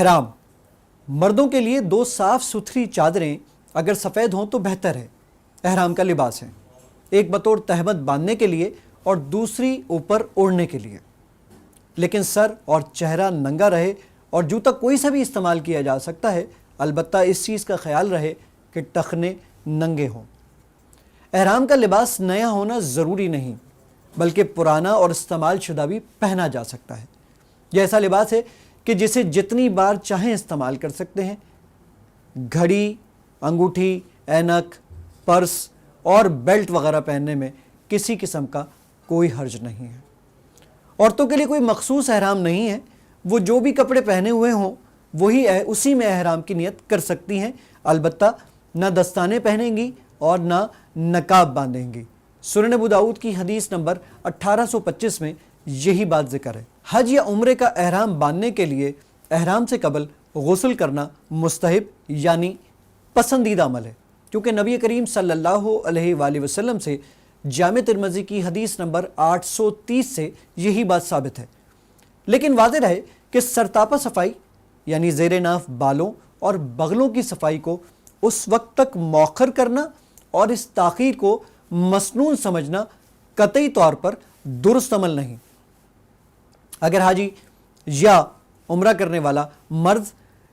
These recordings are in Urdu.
احرام مردوں کے لیے دو صاف ستھری چادریں اگر سفید ہوں تو بہتر ہے، احرام کا لباس ہے، ایک بطور تہمت باندھنے کے لیے اور دوسری اوپر اوڑھنے کے لیے، لیکن سر اور چہرہ ننگا رہے اور جوتا کوئی سا بھی استعمال کیا جا سکتا ہے، البتہ اس چیز کا خیال رہے کہ ٹخنے ننگے ہوں۔ احرام کا لباس نیا ہونا ضروری نہیں بلکہ پرانا اور استعمال شدہ بھی پہنا جا سکتا ہے۔ یہ ایسا لباس ہے کہ جسے جتنی بار چاہیں استعمال کر سکتے ہیں۔ گھڑی، انگوٹھی، اینک، پرس اور بیلٹ وغیرہ پہننے میں کسی قسم کا کوئی حرج نہیں ہے۔ عورتوں کے لیے کوئی مخصوص احرام نہیں ہے، وہ جو بھی کپڑے پہنے ہوئے ہوں اسی میں احرام کی نیت کر سکتی ہیں، البتہ نہ دستانے پہنیں گی اور نہ نقاب باندھیں گی۔ سنن ابو داؤد کی حدیث نمبر 1825 میں یہی بات ذکر ہے۔ حج یا عمرے کا احرام باندھنے کے لیے احرام سے قبل غسل کرنا مستحب یعنی پسندیدہ عمل ہے، کیونکہ نبی کریم صلی اللہ علیہ وآلہ وسلم سے جامع ترمذی کی حدیث نمبر 830 سے یہی بات ثابت ہے۔ لیکن واضح رہے کہ سرتاپا صفائی یعنی زیر ناف بالوں اور بغلوں کی صفائی کو اس وقت تک مؤخر کرنا اور اس تاخیر کو مسنون سمجھنا قطعی طور پر درست عمل نہیں۔ اگر حاجی یا عمرہ کرنے والا مرد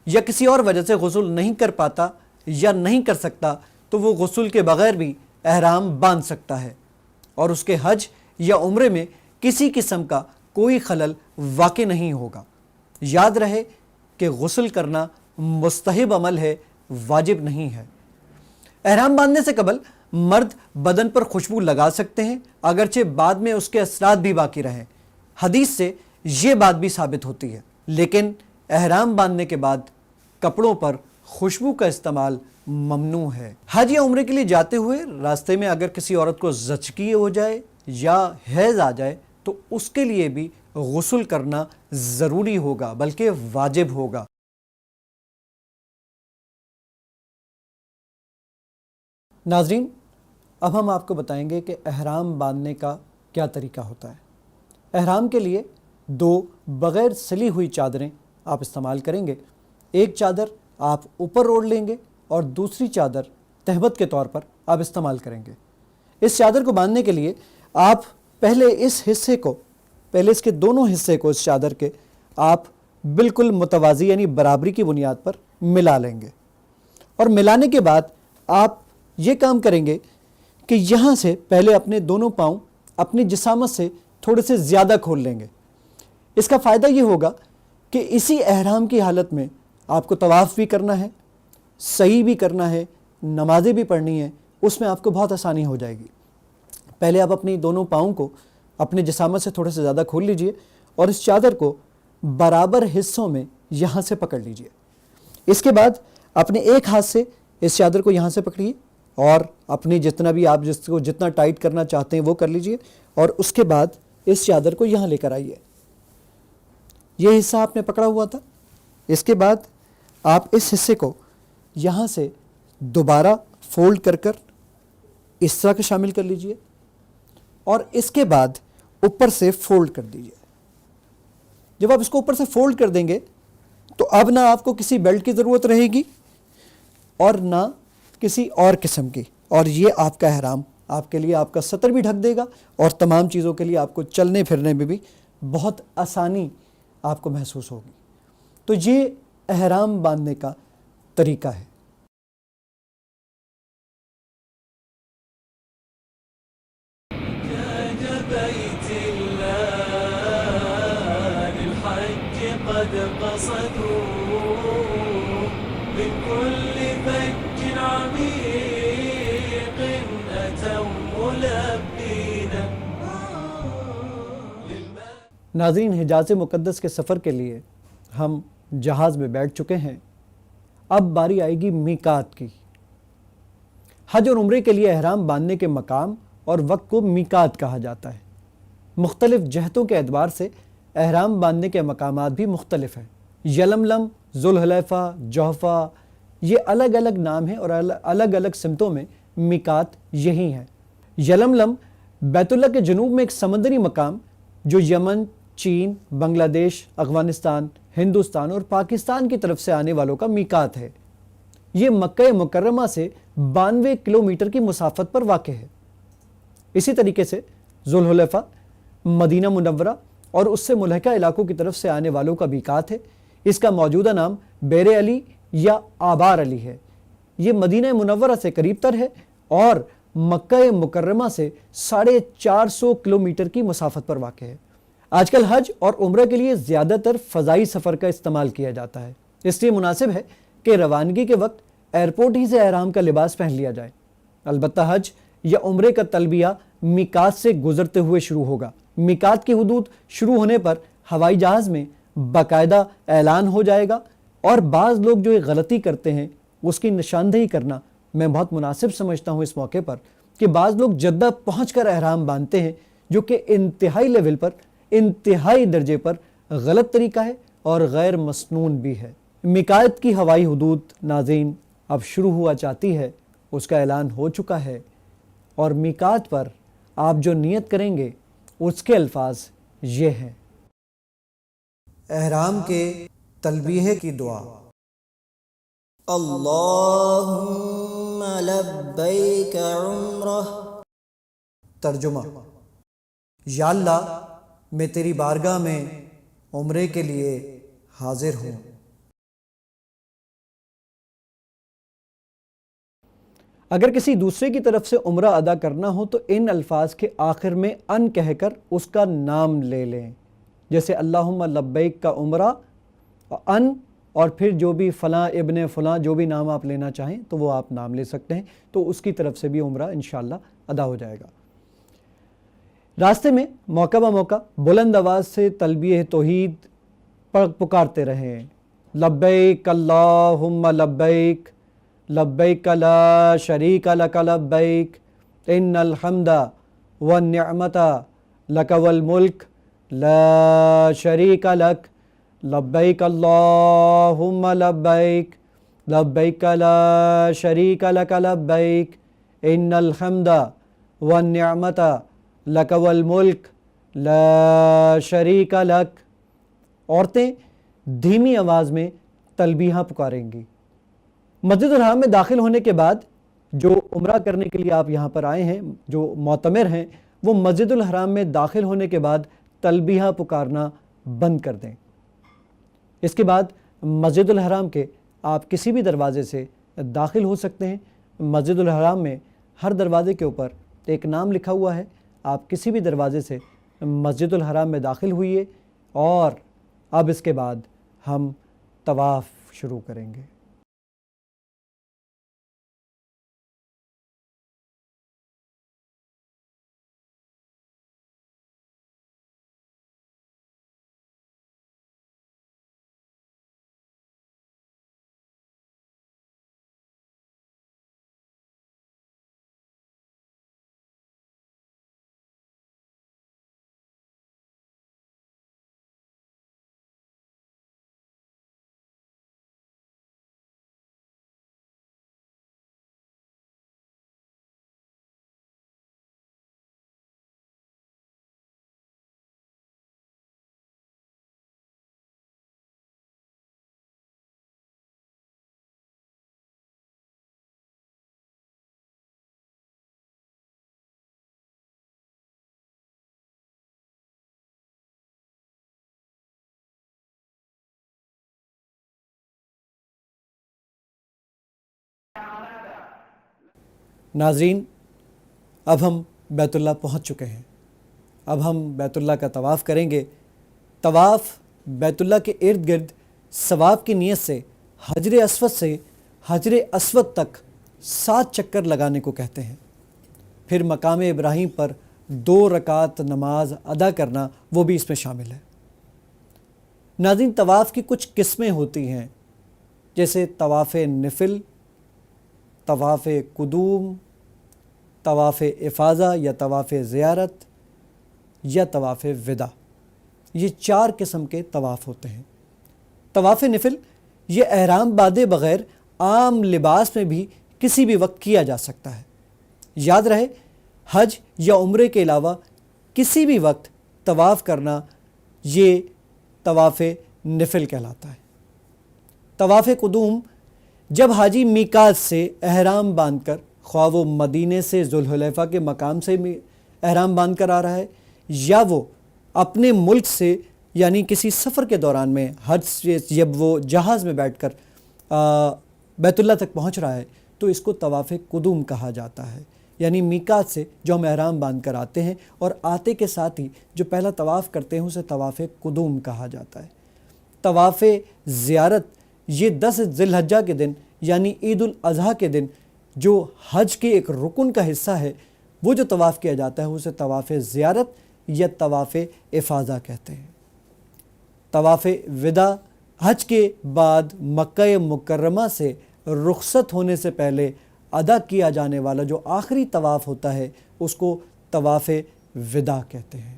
یا کسی اور وجہ سے غسل نہیں کر پاتا یا نہیں کر سکتا تو وہ غسل کے بغیر بھی احرام باندھ سکتا ہے اور اس کے حج یا عمرے میں کسی قسم کا کوئی خلل واقع نہیں ہوگا۔ یاد رہے کہ غسل کرنا مستحب عمل ہے، واجب نہیں ہے۔ احرام باندھنے سے قبل مرد بدن پر خوشبو لگا سکتے ہیں، اگرچہ بعد میں اس کے اثرات بھی باقی رہیں۔ حدیث سے یہ بات بھی ثابت ہوتی ہے، لیکن احرام باندھنے کے بعد کپڑوں پر خوشبو کا استعمال ممنوع ہے۔ حج یا عمرے کے لیے جاتے ہوئے راستے میں اگر کسی عورت کو زچگی ہو جائے یا حیض آ جائے تو اس کے لیے بھی غسل کرنا ضروری ہوگا بلکہ واجب ہوگا۔ ناظرین، اب ہم آپ کو بتائیں گے کہ احرام باندھنے کا کیا طریقہ ہوتا ہے۔ احرام کے لیے دو بغیر سلی ہوئی چادریں آپ استعمال کریں گے۔ ایک چادر آپ اوپر اوڑھ لیں گے اور دوسری چادر تہبت کے طور پر آپ استعمال کریں گے۔ اس چادر کو باندھنے کے لیے آپ پہلے اس کے دونوں حصے کو اس چادر کے آپ بالکل متوازی یعنی برابری کی بنیاد پر ملا لیں گے، اور ملانے کے بعد آپ یہ کام کریں گے کہ یہاں سے پہلے اپنے دونوں پاؤں اپنی جسامت سے تھوڑے سے زیادہ کھول لیں گے۔ اس کا فائدہ یہ ہوگا کہ اسی احرام کی حالت میں آپ کو طواف بھی کرنا ہے، سعی بھی کرنا ہے، نمازیں بھی پڑھنی ہیں، اس میں آپ کو بہت آسانی ہو جائے گی۔ پہلے آپ اپنی دونوں پاؤں کو اپنے جسامت سے تھوڑے سے زیادہ کھول لیجئے اور اس چادر کو برابر حصوں میں یہاں سے پکڑ لیجئے۔ اس کے بعد اپنے ایک ہاتھ سے اس چادر کو یہاں سے پکڑیے اور اپنی جتنا بھی آپ جس کو جتنا ٹائٹ کرنا چاہتے ہیں وہ کر لیجئے، اور اس کے بعد اس چادر کو یہاں لے کر آئیے۔ یہ حصہ آپ نے پکڑا ہوا تھا، اس کے بعد آپ اس حصے کو یہاں سے دوبارہ فولڈ کر اس طرح کے شامل کر لیجئے اور اس کے بعد اوپر سے فولڈ کر دیجئے۔ جب آپ اس کو اوپر سے فولڈ کر دیں گے تو اب نہ آپ کو کسی بیلٹ کی ضرورت رہے گی اور نہ کسی اور قسم کی، اور یہ آپ کا احرام آپ کے لیے آپ کا سطر بھی ڈھک دے گا اور تمام چیزوں کے لیے آپ کو چلنے پھرنے میں بھی بہت آسانی آپ کو محسوس ہوگی۔ تو یہ احرام باندھنے کا طریقہ ہے۔ ناظرین، حجاز مقدس کے سفر کے لیے ہم جہاز میں بیٹھ چکے ہیں، اب باری آئے گی میقات کی۔ حج اور عمرے کے لیے احرام باندھنے کے مقام اور وقت کو میقات کہا جاتا ہے۔ مختلف جہتوں کے اعتبار سے احرام باندھنے کے مقامات بھی مختلف ہیں۔ یلملم، ذوالحلیفہ، جحفہ، یہ الگ الگ نام ہیں اور الگ الگ سمتوں میں میقات یہی ہیں۔ یلملم بیت اللہ کے جنوب میں ایک سمندری مقام جو یمن، چین، بنگلہ دیش، افغانستان، ہندوستان اور پاکستان کی طرف سے آنے والوں کا میقات ہے۔ یہ مکہ مکرمہ سے 92 کلومیٹر کی مسافت پر واقع ہے۔ اسی طریقے سے ذوالحلیفہ مدینہ منورہ اور اس سے ملحقہ علاقوں کی طرف سے آنے والوں کا میقات ہے۔ اس کا موجودہ نام بیر علی یا آبار علی ہے۔ یہ مدینہ منورہ سے قریب تر ہے اور مکہ مکرمہ سے 450 کلومیٹر کی مسافت پر واقع ہے۔ آج کل حج اور عمرہ کے لیے زیادہ تر فضائی سفر کا استعمال کیا جاتا ہے، اس لیے مناسب ہے کہ روانگی کے وقت ایئرپورٹ ہی سے احرام کا لباس پہن لیا جائے۔ البتہ حج یا عمرے کا تلبیہ میقات سے گزرتے ہوئے شروع ہوگا۔ میقات کی حدود شروع ہونے پر ہوائی جہاز میں باقاعدہ اعلان ہو جائے گا، اور بعض لوگ جو ایک غلطی کرتے ہیں اس کی نشاندہی کرنا میں بہت مناسب سمجھتا ہوں اس موقع پر، کہ بعض لوگ جدہ پہنچ کر احرام باندھتے ہیں، جو کہ انتہائی لیول پر، انتہائی درجے پر غلط طریقہ ہے اور غیر مسنون بھی ہے۔ میقات کی ہوائی حدود ناظرین اب شروع ہوا چاہتی ہے، اس کا اعلان ہو چکا ہے، اور میقات پر آپ جو نیت کریں گے اس کے الفاظ یہ ہیں: احرام کے تلبیہ کی دعا۔ اللہم لبیک عمرہ۔ ترجمہ: یا اللہ، میں تیری بارگاہ میں عمرے کے لیے حاضر ہوں۔ اگر کسی دوسرے کی طرف سے عمرہ ادا کرنا ہو تو ان الفاظ کے آخر میں ان کہہ کر اس کا نام لے لیں، جیسے اللہم لبیک کا عمرہ، ان، اور پھر جو بھی فلاں ابن فلاں جو بھی نام آپ لینا چاہیں تو وہ آپ نام لے سکتے ہیں، تو اس کی طرف سے بھی عمرہ انشاءاللہ ادا ہو جائے گا۔ راستے میں موقع بموقع بلند آواز سے تلبیہ توحید پکارتے رہیں: لبیک اللہم لبیک، لبیک لا شریک لک لبیک، ان الحمد والنعمت لک والملک لا شریک لک، لبیک اللہم لبیک، لبیک لا شریک لک لبیک، ان الحمد والنعمت لک والملک لا شریک لک۔ عورتیں دھیمی آواز میں تلبیہ پکاریں گی۔ مسجد الحرام میں داخل ہونے کے بعد جو عمرہ کرنے کے لیے آپ یہاں پر آئے ہیں، جو معتمر ہیں، وہ مسجد الحرام میں داخل ہونے کے بعد تلبیہ پکارنا بند کر دیں۔ اس کے بعد مسجد الحرام کے آپ کسی بھی دروازے سے داخل ہو سکتے ہیں۔ مسجد الحرام میں ہر دروازے کے اوپر ایک نام لکھا ہوا ہے، آپ کسی بھی دروازے سے مسجد الحرام میں داخل ہوئیے، اور اب اس کے بعد ہم طواف شروع کریں گے۔ ناظرین، اب ہم بیت اللہ پہنچ چکے ہیں۔ اب ہم بیت اللہ کا طواف کریں گے۔ طواف بیت اللہ کے ارد گرد ثواب کی نیت سے حجر اسود سے حجر اسود تک 7 چکر لگانے کو کہتے ہیں۔ پھر مقام ابراہیم پر 2 رکعت نماز ادا کرنا، وہ بھی اس میں شامل ہے۔ ناظرین، طواف کی کچھ قسمیں ہوتی ہیں، جیسے طواف نفل، طواف قدوم، طواف افاضہ یا طواف زیارت، یا طواف وداع۔ یہ 4 قسم کے طواف ہوتے ہیں۔ طواف نفل یہ احرام باندھے بغیر عام لباس میں بھی کسی بھی وقت کیا جا سکتا ہے۔ یاد رہے، حج یا عمرے کے علاوہ کسی بھی وقت طواف کرنا یہ طواف نفل کہلاتا ہے۔ طواف قدوم جب حاجی میقات سے احرام باندھ کر، خواہ وہ مدینے سے ذوالحلیفہ کے مقام سے احرام باندھ کر آ رہا ہے یا وہ اپنے ملک سے یعنی کسی سفر کے دوران میں حج سے جب وہ جہاز میں بیٹھ کر بیت اللہ تک پہنچ رہا ہے، تو اس کو طواف قدوم کہا جاتا ہے۔ یعنی میقات سے جو ہم احرام باندھ کر آتے ہیں اور آتے کے ساتھ ہی جو پہلا طواف کرتے ہیں اسے طواف قدوم کہا جاتا ہے۔ طواف زیارت یہ 10 ذی الحجہ کے دن یعنی عید الاضحیٰ کے دن جو حج کے ایک رکن کا حصہ ہے، وہ جو طواف کیا جاتا ہے اسے طواف زیارت یا طواف افاضہ کہتے ہیں۔ طواف وداع حج کے بعد مکہ مکرمہ سے رخصت ہونے سے پہلے ادا کیا جانے والا جو آخری طواف ہوتا ہے اس کو طواف وداع کہتے ہیں۔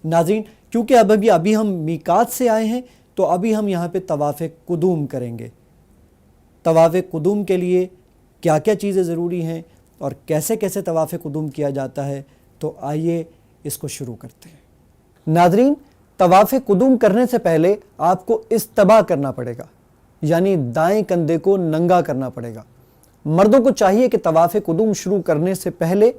ناظرین، کیونکہ ابھی ہم میقات سے آئے ہیں تو ابھی ہم یہاں پہ طواف قدوم کریں گے۔ طواف قدوم کے لیے کیا کیا چیزیں ضروری ہیں اور کیسے کیسے طواف قدوم کیا جاتا ہے، تو آئیے اس کو شروع کرتے ہیں۔ ناظرین، طواف قدوم کرنے سے پہلے آپ کو استباء کرنا پڑے گا، یعنی دائیں کندھے کو ننگا کرنا پڑے گا۔ مردوں کو چاہیے کہ طواف قدوم شروع کرنے سے پہلے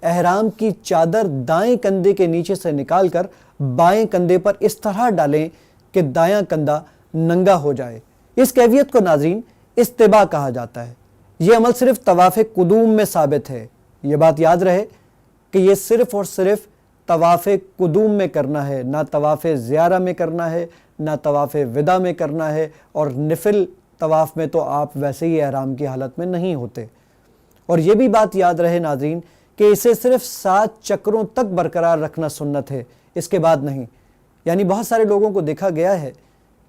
احرام کی چادر دائیں کندھے کے نیچے سے نکال کر بائیں کندھے پر اس طرح ڈالیں کہ دایاں کندھا ننگا ہو جائے۔ اس کیفیت کو ناظرین استباء کہا جاتا ہے۔ یہ عمل صرف طواف قدوم میں ثابت ہے۔ یہ بات یاد رہے کہ یہ صرف اور صرف طواف قدوم میں کرنا ہے، نہ طواف زیارہ میں کرنا ہے، نہ طواف وداع میں کرنا ہے، اور نفل طواف میں تو آپ ویسے ہی احرام کی حالت میں نہیں ہوتے۔ اور یہ بھی بات یاد رہے ناظرین کہ اسے صرف 7 چکروں تک برقرار رکھنا سنت ہے، اس کے بعد نہیں۔ یعنی بہت سارے لوگوں کو دیکھا گیا ہے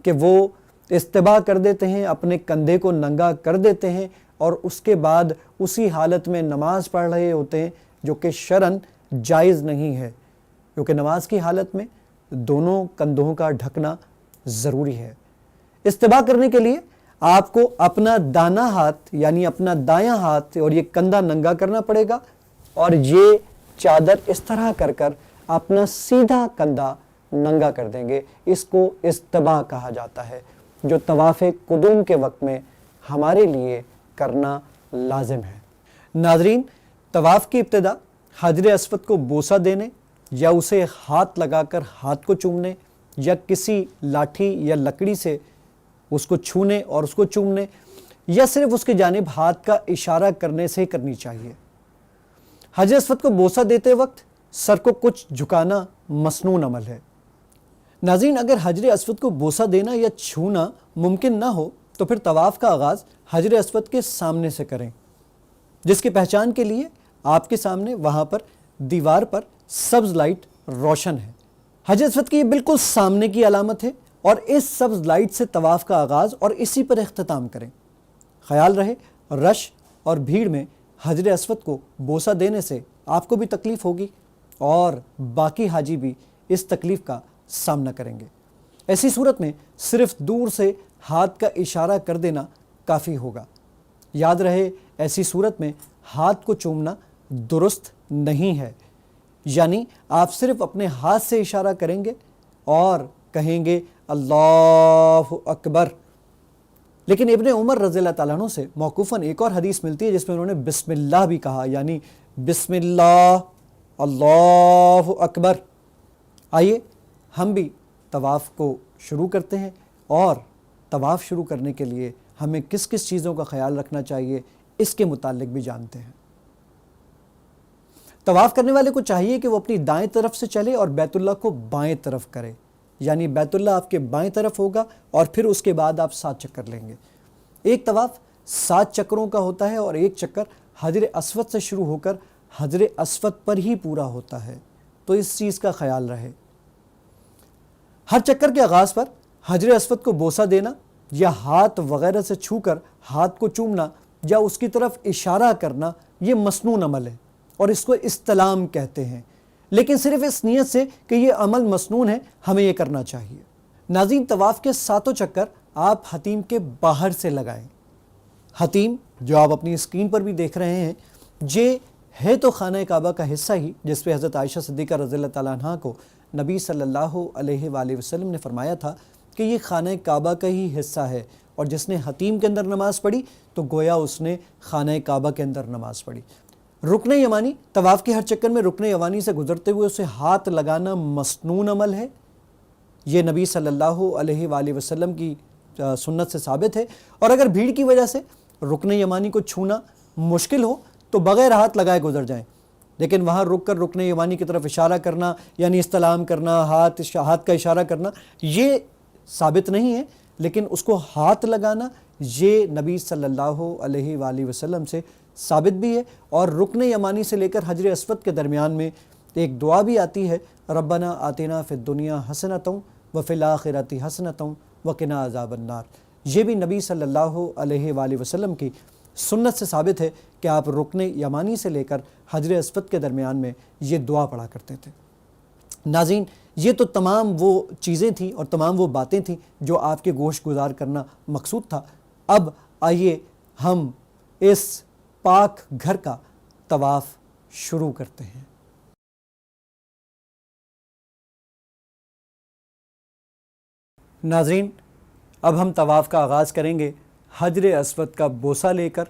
کہ وہ استباء کر دیتے ہیں، اپنے کندھے کو ننگا کر دیتے ہیں اور اس کے بعد اسی حالت میں نماز پڑھ رہے ہوتے ہیں، جو کہ شرعاً جائز نہیں ہے، کیونکہ نماز کی حالت میں دونوں کندھوں کا ڈھکنا ضروری ہے۔ استباء کرنے کے لیے آپ کو اپنا دانا ہاتھ یعنی اپنا دایاں ہاتھ اور یہ کندھا ننگا کرنا پڑے گا، اور یہ چادر اس طرح کر کر اپنا سیدھا کندھا ننگا کر دیں گے۔ اس کو استباء کہا جاتا ہے، جو طواف قدوم کے وقت میں ہمارے لیے کرنا لازم ہے۔ ناظرین، طواف کی ابتدا حجر اسود کو بوسہ دینے یا اسے ہاتھ لگا کر ہاتھ کو چومنے یا کسی لاٹھی یا لکڑی سے اس کو چھونے اور اس کو چومنے یا صرف اس کی جانب ہاتھ کا اشارہ کرنے سے کرنی چاہیے۔ حجر اسود کو بوسہ دیتے وقت سر کو کچھ جھکانا مسنون عمل ہے۔ ناظرین، اگر حجر اسود کو بوسہ دینا یا چھونا ممکن نہ ہو تو پھر طواف کا آغاز حجر اسود کے سامنے سے کریں، جس کی پہچان کے لیے آپ کے سامنے وہاں پر دیوار پر سبز لائٹ روشن ہے۔ حجر اسود کی یہ بالکل سامنے کی علامت ہے، اور اس سبز لائٹ سے طواف کا آغاز اور اسی پر اختتام کریں۔ خیال رہے رش اور بھیڑ میں حجر اسود کو بوسہ دینے سے آپ کو بھی تکلیف ہوگی اور باقی حاجی بھی اس تکلیف کا سامنا کریں گے۔ ایسی صورت میں صرف دور سے ہاتھ کا اشارہ کر دینا کافی ہوگا۔ یاد رہے ایسی صورت میں ہاتھ کو چومنا درست نہیں ہے، یعنی آپ صرف اپنے ہاتھ سے اشارہ کریں گے اور کہیں گے اللہ اکبر۔ لیکن ابن عمر رضی اللہ تعالیٰ عنہ سے موقوفاً ایک اور حدیث ملتی ہے جس میں انہوں نے بسم اللہ بھی کہا، یعنی بسم اللہ اللہ اکبر۔ آئیے ہم بھی طواف کو شروع کرتے ہیں، اور طواف شروع کرنے کے لیے ہمیں کس کس چیزوں کا خیال رکھنا چاہیے اس کے متعلق بھی جانتے ہیں۔ طواف کرنے والے کو چاہیے کہ وہ اپنی دائیں طرف سے چلے اور بیت اللہ کو بائیں طرف کرے، یعنی بیت اللہ آپ کے بائیں طرف ہوگا اور پھر اس کے بعد آپ 7 چکر لیں گے۔ ایک طواف 7 چکروں کا ہوتا ہے اور ایک چکر حجر اسود سے شروع ہو کر حجر اسود پر ہی پورا ہوتا ہے، تو اس چیز کا خیال رہے۔ ہر چکر کے آغاز پر حجر اسود کو بوسہ دینا یا ہاتھ وغیرہ سے چھو کر ہاتھ کو چومنا یا اس کی طرف اشارہ کرنا یہ مسنون عمل ہے اور اس کو استلام کہتے ہیں، لیکن صرف اس نیت سے کہ یہ عمل مسنون ہے ہمیں یہ کرنا چاہیے۔ ناظرین، طواف کے 7 چکر آپ حتیم کے باہر سے لگائیں۔ حتیم جو آپ اپنی اسکرین پر بھی دیکھ رہے ہیں، یہ ہے تو خانہ کعبہ کا حصہ ہی جس پہ حضرت عائشہ صدیقہ رضی اللہ تعالیٰ عنہ کو نبی صلی اللہ علیہ وآلہ وسلم نے فرمایا تھا کہ یہ خانہ کعبہ کا ہی حصہ ہے، اور جس نے حتیم کے اندر نماز پڑھی تو گویا اس نے خانہ کعبہ کے اندر نماز پڑھی۔ رکن یمانی، طواف کے ہر چکر میں رکن یمانی سے گزرتے ہوئے اسے ہاتھ لگانا مسنون عمل ہے۔ یہ نبی صلی اللہ علیہ وآلہ وسلم کی سنت سے ثابت ہے، اور اگر بھیڑ کی وجہ سے رکن یمانی کو چھونا مشکل ہو تو بغیر ہاتھ لگائے گزر جائیں، لیکن وہاں رک کر رکن یمانی کی طرف اشارہ کرنا، یعنی استلام کرنا، ہاتھ کا اشارہ کرنا، یہ ثابت نہیں ہے، لیکن اس کو ہاتھ لگانا یہ نبی صلی اللہ علیہ وآلہ وسلم سے ثابت بھی ہے۔ اور رکن یمانی سے لے کر حجر اسود کے درمیان میں ایک دعا بھی آتی ہے، ربنا آتنا فی الدنیا حسنۃ وفی الآخرۃ حسنۃ وقنا عذاب النار۔ یہ بھی نبی صلی اللہ علیہ وآلہ وسلم کی سنت سے ثابت ہے کہ آپ رکن یمانی سے لے کر حجر اسود کے درمیان میں یہ دعا پڑھا کرتے تھے۔ ناظرین، یہ تو تمام وہ چیزیں تھیں اور تمام وہ باتیں تھیں جو آپ کے گوش گزار کرنا مقصود تھا۔ اب آئیے ہم اس پاک گھر کا طواف شروع کرتے ہیں۔ ناظرین، اب ہم طواف کا آغاز کریں گے حجر اسود کا بوسہ لے کر،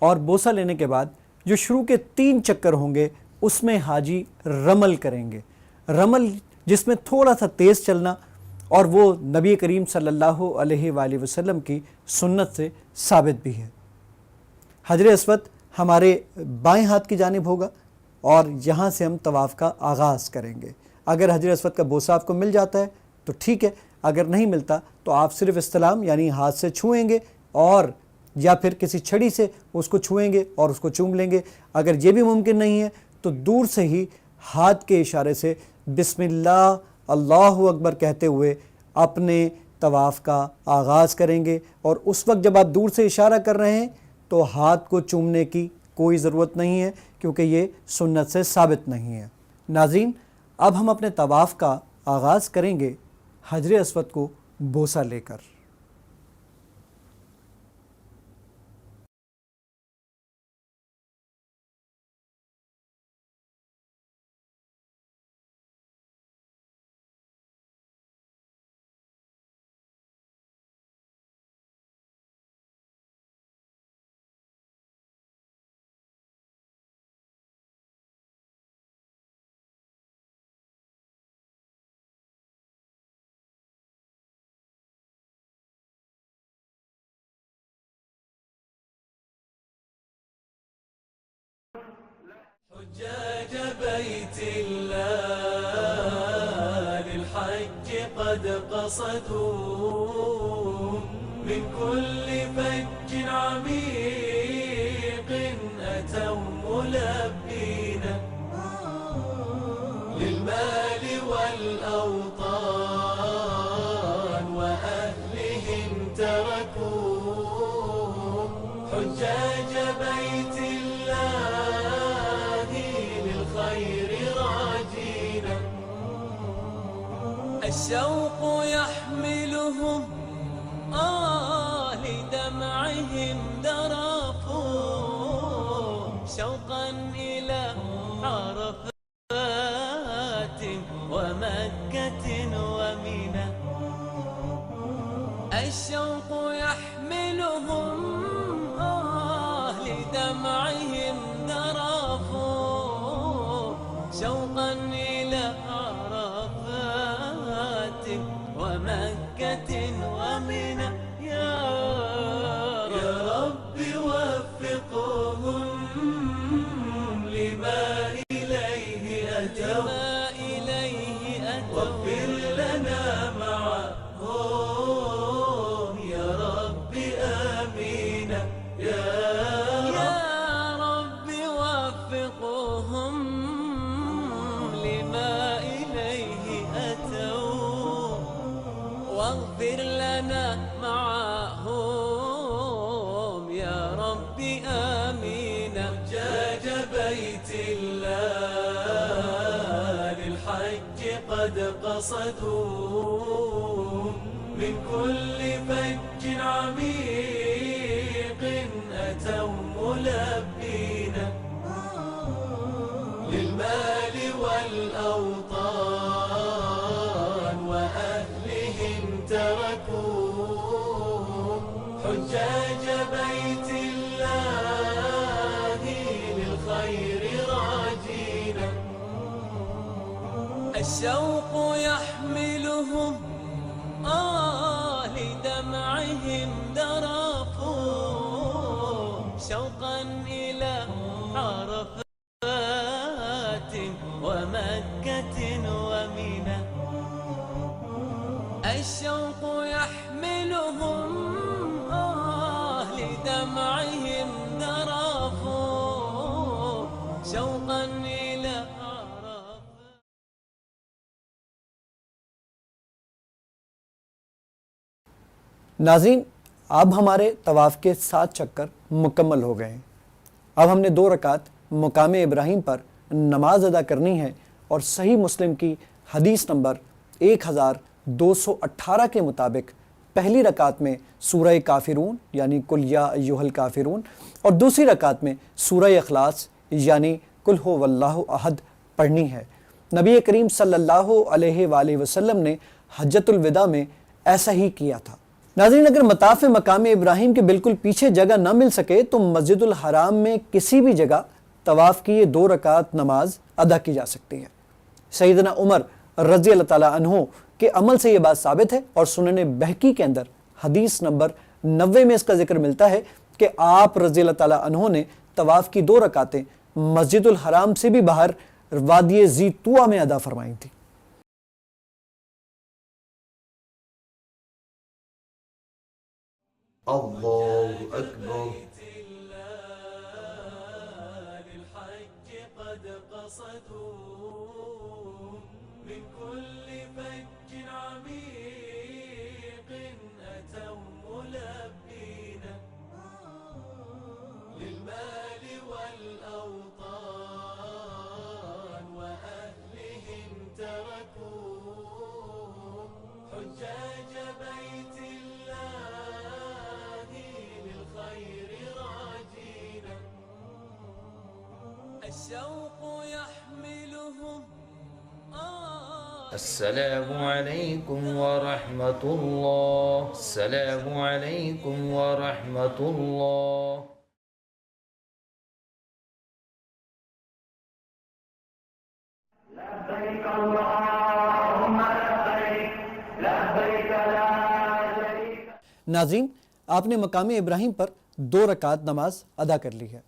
اور بوسہ لینے کے بعد جو شروع کے 3 چکر ہوں گے اس میں حاجی رمل کریں گے۔ رمل جس میں تھوڑا سا تیز چلنا، اور وہ نبی کریم صلی اللہ علیہ وآلہ وسلم کی سنت سے ثابت بھی ہے۔ حجر اسود ہمارے بائیں ہاتھ کی جانب ہوگا، اور یہاں سے ہم طواف کا آغاز کریں گے۔ اگر حجر اسود کا بوسہ آپ کو مل جاتا ہے تو ٹھیک ہے، اگر نہیں ملتا تو آپ صرف استلام یعنی ہاتھ سے چھوئیں گے، اور یا پھر کسی چھڑی سے اس کو چھوئیں گے اور اس کو چوم لیں گے۔ اگر یہ بھی ممکن نہیں ہے تو دور سے ہی ہاتھ کے اشارے سے بسم اللہ اللہ اکبر کہتے ہوئے اپنے طواف کا آغاز کریں گے، اور اس وقت جب آپ دور سے اشارہ کر رہے ہیں تو ہاتھ کو چومنے کی کوئی ضرورت نہیں ہے، کیونکہ یہ سنت سے ثابت نہیں ہے۔ ناظرین، اب ہم اپنے طواف کا آغاز کریں گے حجر اسود کو بوسہ لے کر۔ حجاج بيت الله للحج قد قصدوا من كل فج عميق أتوا ملبين للمال والأوطان وأهلهم تركوا حجاج بيت الله للخير راجين الشوق يحملهم لدمعهم ذرفوا شوقا إلى عرفات ومكة ومنى الشوق يحملهم لدمعهم ذرفوا شوقا إلى عرفات ومكة ومنى يا رب وفقهم لما إليه أتوا واغفر لنا معهم يا رب آمين يا رب وفقهم لما إليه أتوا واغفر لنا معهم يا رب آمين حجاج بيت الله للحج قد قصدوا من كل فج عميق أتوا ملبين للمال والأوطان وأهلهم تركوا الشوق يحملهم لدمعهم ذرفوا شوقا إلى عرفات ومكة ومنى الشوق يحملهم لدمعهم ذرفوا شوقا إلى عرفات. ناظرین، اب ہمارے طواف کے 7 چکر مکمل ہو گئے ہیں۔ اب ہم نے 2 رکعت مقام ابراہیم پر نماز ادا کرنی ہے، اور صحیح مسلم کی حدیث نمبر 1218 کے مطابق پہلی رکعت میں سورہ کافرون یعنی قل یا ایھا الکافرون، اور دوسری رکعت میں سورہ اخلاص یعنی قل ھو اللہ احد پڑھنی ہے۔ نبی کریم صلی اللہ علیہ وآلہ وسلم نے حجۃ الوداع میں ایسا ہی کیا تھا۔ ناظرین، اگر مطاف مقام ابراہیم کے بالکل پیچھے جگہ نہ مل سکے تو مسجد الحرام میں کسی بھی جگہ طواف کی یہ 2 رکعت نماز ادا کی جا سکتی ہے۔ سیدنا عمر رضی اللہ تعالیٰ عنہ کے عمل سے یہ بات ثابت ہے، اور سنن بہقی کے اندر حدیث نمبر 90 میں اس کا ذکر ملتا ہے کہ آپ رضی اللہ تعالیٰ عنہ نے طواف کی 2 رکعتیں مسجد الحرام سے بھی باہر وادی ذی طویٰ میں ادا فرمائی تھیں۔ اللہ اکبر۔ للحج قد قصدوا من كل فج عميق أتوا ملبين للمال والأوطان وأهلهم تركوا حجاج بيت الله للخير راجين الشوق يحملهم السلام علیکم ورحمۃ اللہ، السلام علیکم ورحمۃ اللہ۔ ناظرین، آپ نے مقام ابراہیم پر 2 رکعت نماز ادا کر لی ہے۔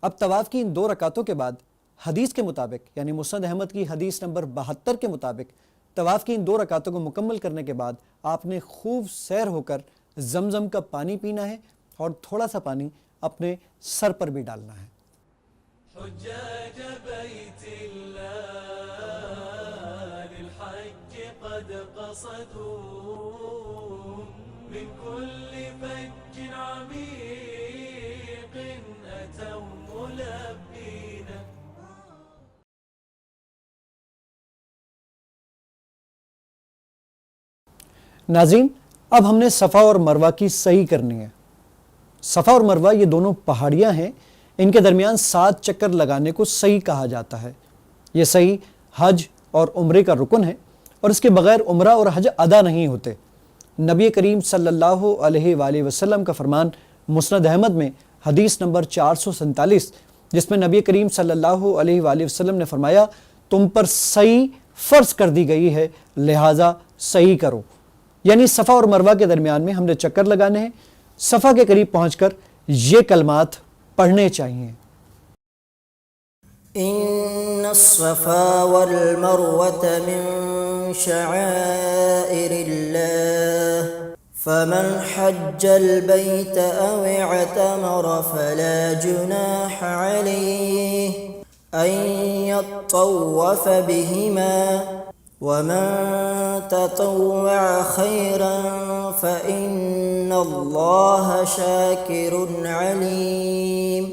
اب طواف کی ان 2 رکعتوں کے بعد حدیث کے مطابق یعنی مسند احمد کی حدیث نمبر 72 کے مطابق طواف کی ان 2 رکعتوں کو مکمل کرنے کے بعد آپ نے خوب سیر ہو کر زمزم کا پانی پینا ہے، اور تھوڑا سا پانی اپنے سر پر بھی ڈالنا ہے۔ حجاج بيت الله للحج قد قصدوا من كل فج عميق أتوا ملبين ناظرین، اب ہم نے صفا اور مروہ کی صحیح کرنی ہے۔ صفا اور مروہ یہ دونوں پہاڑیاں ہیں، ان کے درمیان 7 چکر لگانے کو صحیح کہا جاتا ہے۔ یہ صحیح حج اور عمرے کا رکن ہے، اور اس کے بغیر عمرہ اور حج ادا نہیں ہوتے۔ نبی کریم صلی اللہ علیہ وآلہ وسلم کا فرمان مسند احمد میں حدیث نمبر 447، جس میں نبی کریم صلی اللہ علیہ وآلہ وسلم نے فرمایا، تم پر صحیح فرض کر دی گئی ہے، لہٰذا صحیح کرو۔ یعنی صفا اور مروہ کے درمیان میں ہم نے چکر لگانے ہیں۔ صفا کے قریب پہنچ کر یہ کلمات پڑھنے چاہیے۔ ان الصفا والمروة من شعائر الله فمن حج البيت او اعتمر فلا جناح عليه ان يطوف بهما ومن تطوع خيرا فإن الله شاكر عليم۔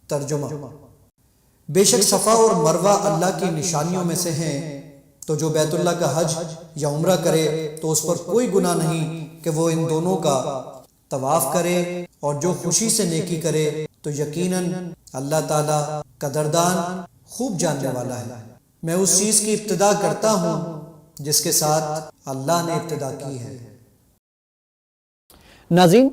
ترجمہ: بے شک صفا اور مروہ اللہ کی نشانیوں میں سے ہیں، تو جو بیت اللہ کا حج یا عمرہ کرے تو اس پر کوئی گناہ نہیں کہ وہ ان دونوں کا طواف کرے، اور جو خوشی سے نیکی کرے تو یقیناً اللہ تعالیٰ قدردان خوب جاننے والا ہے۔ میں اس چیز کی ابتدا کرتا ہوں جس کے ساتھ اللہ نے ابتدا کی ہے۔ ناظرین،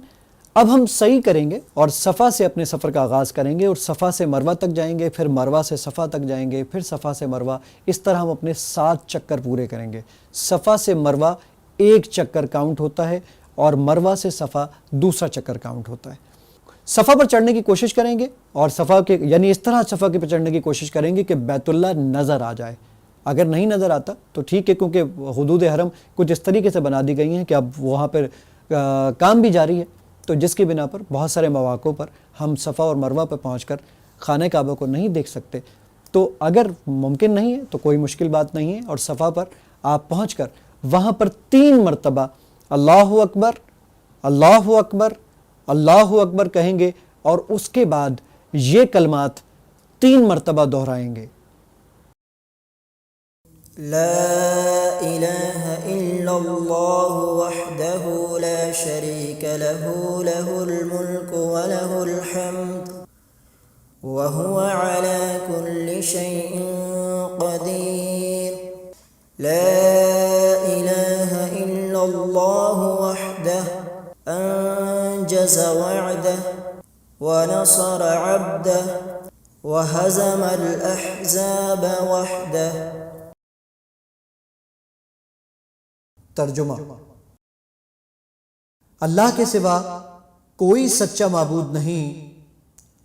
اب ہم صحیح کریں گے اور صفا سے اپنے سفر کا آغاز کریں گے اور صفا سے مروہ تک جائیں گے، پھر مروہ سے صفا تک جائیں گے، پھر صفا سے مروہ، اس طرح ہم اپنے 7 چکر پورے کریں گے۔ صفا سے مروہ 1 چکر کاؤنٹ ہوتا ہے اور مروہ سے صفا دوسرا چکر کاؤنٹ ہوتا ہے۔ صفا پر چڑھنے کی کوشش کریں گے اور صفا کے یعنی اس طرح صفا کے پر چڑھنے کی کوشش کریں گے کہ بیت اللہ نظر آ جائے۔ اگر نہیں نظر آتا تو ٹھیک ہے، کیونکہ حدود حرم کچھ اس طریقے سے بنا دی گئی ہیں کہ اب وہاں پر کام بھی جاری ہے، تو جس کی بنا پر بہت سارے مواقعوں پر ہم صفا اور مروہ پہ پہنچ کر خانہ کعبہ کو نہیں دیکھ سکتے۔ تو اگر ممکن نہیں ہے تو کوئی مشکل بات نہیں ہے، اور صفا پر آپ پہنچ کر وہاں پر 3 مرتبہ اللہ اکبر اللہ اکبر اللہ اکبر کہیں گے، اور اس کے بعد یہ کلمات 3 مرتبہ دہرائیں گے۔ لا الہ الا اللہ وحدہ لا شریک لہ لہ الملک ولہ الحمد وہو علی کل شیء قدیر۔ لا الہ الا اللہ وحدہ انجز وعدہ ونصر عبدہ وہزم الاحزاب وحدہ۔ ترجمہ: اللہ کے سوا کوئی سچا معبود نہیں،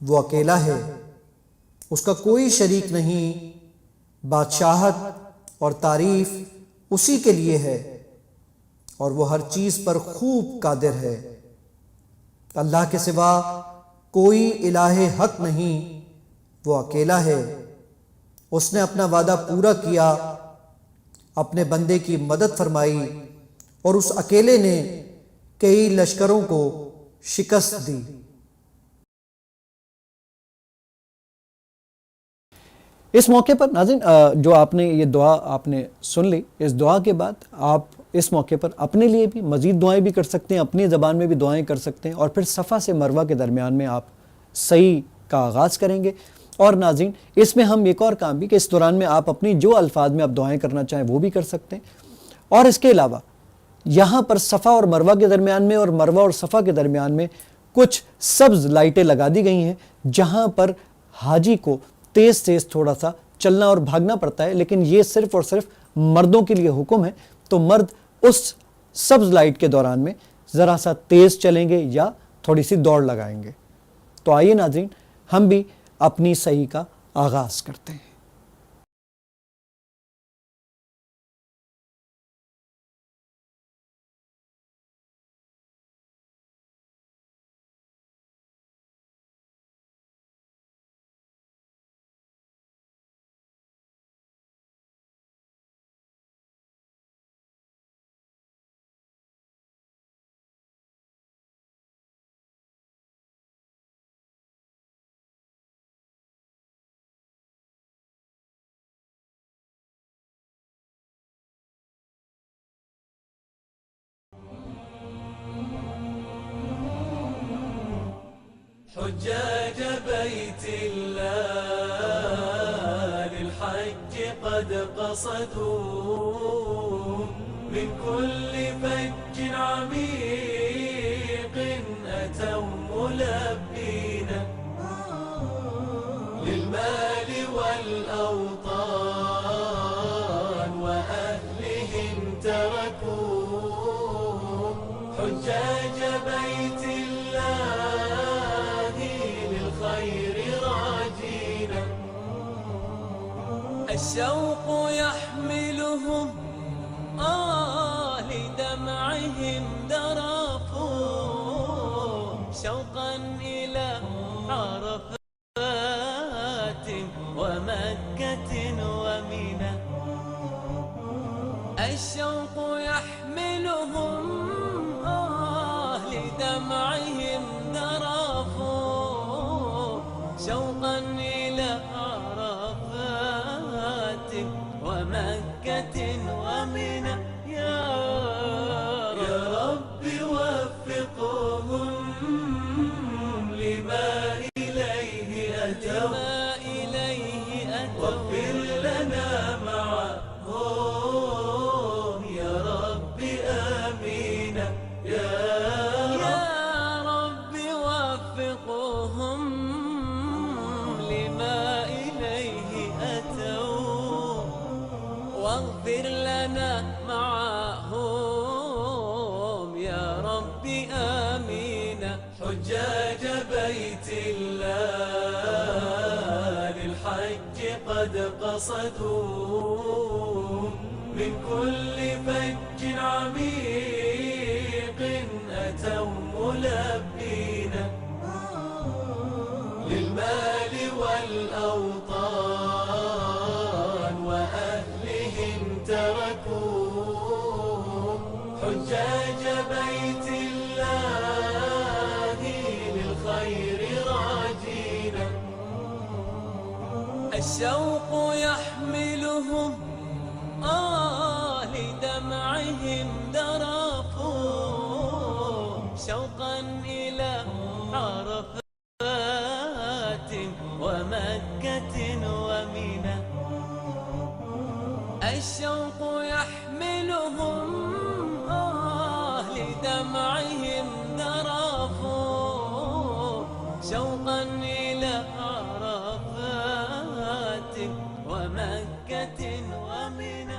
وہ اکیلا ہے، اس کا کوئی شریک نہیں، بادشاہت اور تعریف اسی کے لیے ہے اور وہ ہر چیز پر خوب قادر ہے۔ اللہ کے سوا کوئی الہ حق نہیں، وہ اکیلا ہے، اس نے اپنا وعدہ پورا کیا، اپنے بندے کی مدد فرمائی اور اس اکیلے نے کئی لشکروں کو شکست دی۔ اس موقع پر ناظرین جو آپ نے یہ دعا آپ نے سن لی، اس دعا کے بعد آپ اس موقع پر اپنے لیے بھی مزید دعائیں بھی کر سکتے ہیں، اپنی زبان میں بھی دعائیں کر سکتے ہیں، اور پھر صفا سے مروہ کے درمیان میں آپ صحیح کا آغاز کریں گے۔ اور ناظرین اس میں ہم ایک اور کام بھی کہ اس دوران میں آپ اپنی جو الفاظ میں آپ دعائیں کرنا چاہیں وہ بھی کر سکتے ہیں، اور اس کے علاوہ یہاں پر صفا اور مروہ کے درمیان میں اور مروہ اور صفا کے درمیان میں کچھ سبز لائٹیں لگا دی گئی ہیں، جہاں پر حاجی کو تیز تیز تھوڑا سا چلنا اور بھاگنا پڑتا ہے، لیکن یہ صرف اور صرف مردوں کے لیے حکم ہے، تو مرد اس سبز لائٹ کے دوران میں ذرا سا تیز چلیں گے یا تھوڑی سی دوڑ لگائیں گے۔ تو آئیے ناظرین ہم بھی اپنی صحیح کا آغاز کرتے ہیں۔ حجاج بيت الله للحج قد قصدوا من كل فج عميق أتوا ملبين للمال والأوطان وأهلهم تركوا حجاج بيت الله للخير راجين الشوق يحملهم لدمعهم ذرفوا شوقا إلى عرفات ومكة ومنى الشوق يحملهم لدمعهم ذرفوا شوقا إلى عرفات ومكة ومنى يا رب وفقهم لما إليه أتوا واغفر لنا معهم يا رب آمين يا رب واغفر لنا معهم يا رب آمين. حجاج بيت الله للحج قد قصدوا من كل فج عميق أتوا ملبين للمال والأوطان وأهلهم تركوا حجاج بيت الله للخير راجين. الشوق يحملهم لدمعهم ذرفوا شوقا إلى عرفات ومكة ومنى. الشوق يحملهم لدمعهم ذرفوا شوقا إلى عرفات ومكة ومنى.